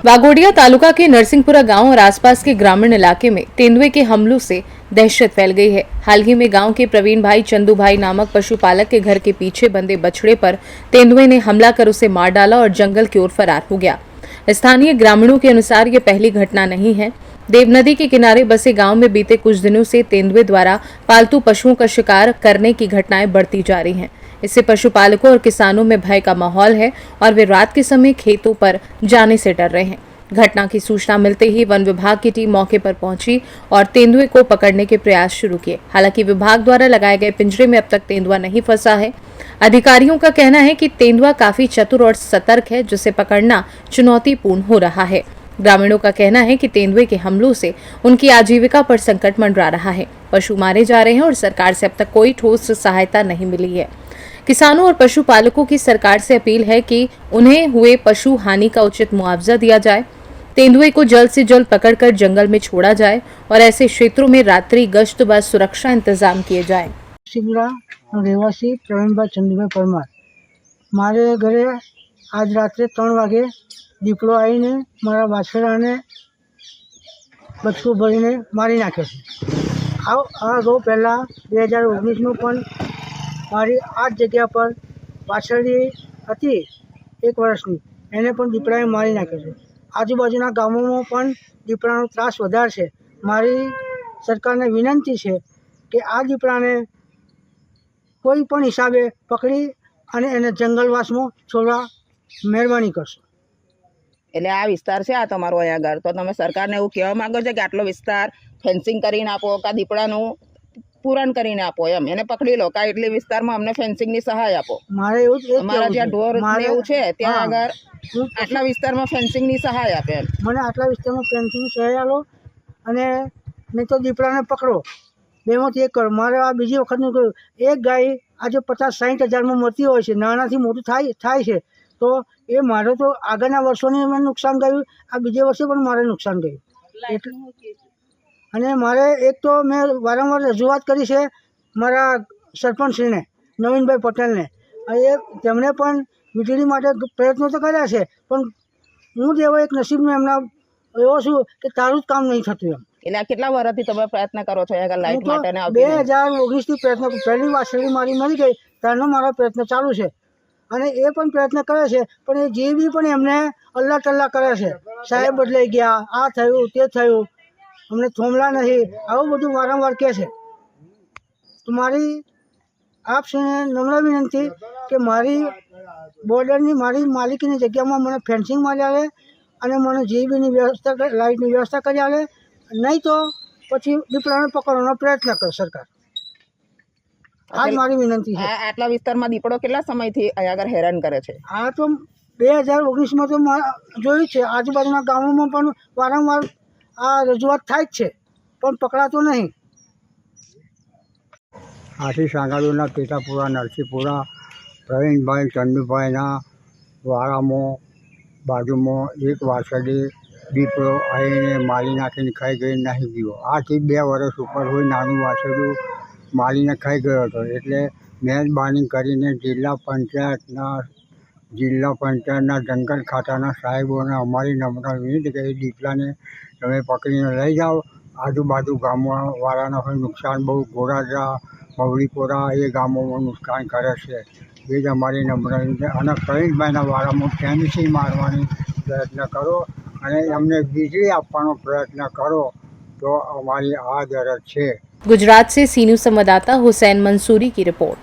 वाघोडिया तालुका के नरसिंहपुरा गांव और आसपास के ग्रामीण इलाके में तेंदुए के हमलों से दहशत फैल गई है। हाल ही में गांव के प्रवीण भाई चंदू भाई नामक पशुपालक के घर के पीछे बंधे बछड़े पर तेंदुए ने हमला कर उसे मार डाला और जंगल की ओर फरार हो गया। स्थानीय ग्रामीणों के अनुसार ये पहली घटना नहीं है। देव नदी के किनारे बसे गांव में बीते कुछ दिनों से तेंदुए द्वारा पालतू पशुओं का शिकार करने की घटनाएं बढ़ती जा रही हैं। इससे पशुपालकों और किसानों में भय का माहौल है और वे रात के समय खेतों पर जाने से डर रहे हैं। घटना की सूचना मिलते ही वन विभाग की टीम मौके पर पहुंची और तेंदुए को पकड़ने के प्रयास शुरू किए। हालांकि विभाग द्वारा लगाए गए पिंजरे में अब तक तेंदुआ नहीं फंसा है। अधिकारियों का कहना है कि तेंदुआ काफी चतुर और सतर्क है, जिसे पकड़ना चुनौतीपूर्ण हो रहा है। ग्रामीणों का कहना है कि तेंदुए के हमलों से उनकी आजीविका पर संकट मंडरा रहा है। पशु मारे जा रहे हैं और सरकार से अब तक कोई ठोस सहायता नहीं मिली है। किसानों और पशुपालकों की सरकार से अपील है कि उन्हें हुए पशु हानि का उचित मुआवजा दिया जाए, तेंदुए को जल्द से जल्द पकड़कर जंगल में छोड़ा जाए और ऐसे क्षेत्रों में रात्रि गश्त व सुरक्षा इंतजाम किए जाए। शिमला રહેવાસી પ્રવીણભાઈ ચંદુભાઈ પરમાર, મારે ઘરે આજ રાત્રે 3 વાગે દીપડો આવીને મારા વાછરડાને બચકું ભરીને મારી નાખ્યો છે। આ અગાઉ પહેલાં 2019માં પણ મારી આ જ જગ્યા પર વાછરડી હતી 1 વર્ષની, એને પણ દીપડાએ મારી નાખ્યો છે। આજુબાજુના ગામોમાં પણ દીપડાનો ત્રાસ વધારે છે। મારી સરકારને વિનંતી છે કે આ દીપડાને કોઈ પણ હિસાબે પકડી અને એને જંગલવાસમાં છોડવા મહેરબાની કરશો। એટલે આ વિસ્તાર છે આ તમારો અહીંયા આગળ, તો તમે સરકારને એવું કહેવા માંગો છો કે આટલો વિસ્તાર ફેન્સિંગ કરીને આપો, કા દીપડાનું પૂરણ કરીને આપો, એમ એને પકડી લો, કા એટલી વિસ્તારમાં અમને ફેન્સિંગની સહાય આપો। મારે એવું જ અમારા જ્યાં ઢોર ને એવું છે ત્યાં આગળ આટલા વિસ્તારમાં ફેન્સિંગની સહાય આપે એમ। મને આટલા વિસ્તારમાં ફેન્સિંગની સહાય આલો અને નહીં તો દીપડાને પકડો, બેમાંથી એક કરો। મારે આ બીજી વખતનું કહ્યું, એક ગાય આજે 50-60 હજારમાં મળતી હોય છે, નાનાથી મોટું થાય છે, તો એ મારે તો આગળના વર્ષોની મને નુકસાન ગયું, આ બીજે વર્ષે પણ મારે નુકસાન ગયું। અને મારે એક તો મેં વારંવાર રજૂઆત કરી છે મારા સરપંચશ્રીને નવીનભાઈ પટેલને, એ તેમણે પણ વીજળી માટે પ્રયત્નો તો કર્યા છે, પણ હું જ એવો એક નસીબમાં એમના એવો છું કે તારું જ કામ નહીં થતું એમ। એટલે આ કેટલા વર્ષથી તમે પ્રયત્ન કરો છો આગળ લાઈટ માટે? 2019થી પ્રયત્ન, પહેલી વાછરડી મારી મરી ગઈ ત્યારનો મારો પ્રયત્ન ચાલુ છે અને એ પણ પ્રયત્ન કરે છે, પણ એ જે બી પણ એમને અલ્લા ટલ્લા કરે છે, સાહેબ બદલાઈ ગયા, આ થયું તે થયું, અમને થોમલા નહીં, આવું બધું વારંવાર કહે છે। તો મારી આપશ્રીને નમ્ર વિનંતી કે મારી બોર્ડરની મારી માલિકીની જગ્યામાં મને ફેન્સિંગ મારી આવે અને મને જીબીની વ્યવસ્થા, લાઇટની વ્યવસ્થા કરી આવે, નહીં તો પછી દીપડાને પકડવાનો પ્રયત્ન કરે સરકાર। આ મારી વિનંતી છે। આટલા વિસ્તારમાં દીપડો કેટલા સમયથી અહીંયા આગળ હેરાન કરે છે? આ તો 2019માં તો જોયું છે, આજુબાજુના ગામોમાં પણ વારંવાર આ રજૂઆત થાય જ છે, પણ પકડાતો નહીં। આથી સાંગાળુના પેટાપુરા નરસિંહપુરા પ્રવીણભાઈ ચંદુભાઈના વાડામાં બાજુમાં એક વાછરડી દીપડો આવીને મારી નાખીને ખાઈ ગઈ નહીં ગયો। આથી 2 વર્ષ ઉપર હોય નાનું વાછરડું મારીને ખાઈ ગયો હતો। એટલે મહેરબાની કરીને જિલ્લા પંચાયતના જંગલ ખાતાના સાહેબોને અમારી નમ્ર વિનંતી કે એ દીપડાને તમે પકડીને લઈ જાઓ। આજુબાજુ ગામોવાળાને હોય નુકસાન બહુ, ગોરાજા મવડીપોરા એ ગામોમાં નુકસાન કરે છે, એ જ અમારી નમ્ર વિનંતી। અને પ્રવીણભાઈના વાડામાં ફેન્સિંગ મારવાની પ્રયત્ન કરો અને અમને વીજળી આપવાનો પ્રયત્ન કરો, તો અમારી આ દરજ છે। गुजरात से सी न्यूज़ संवाददाता हुसैन मंसूरी की रिपोर्ट।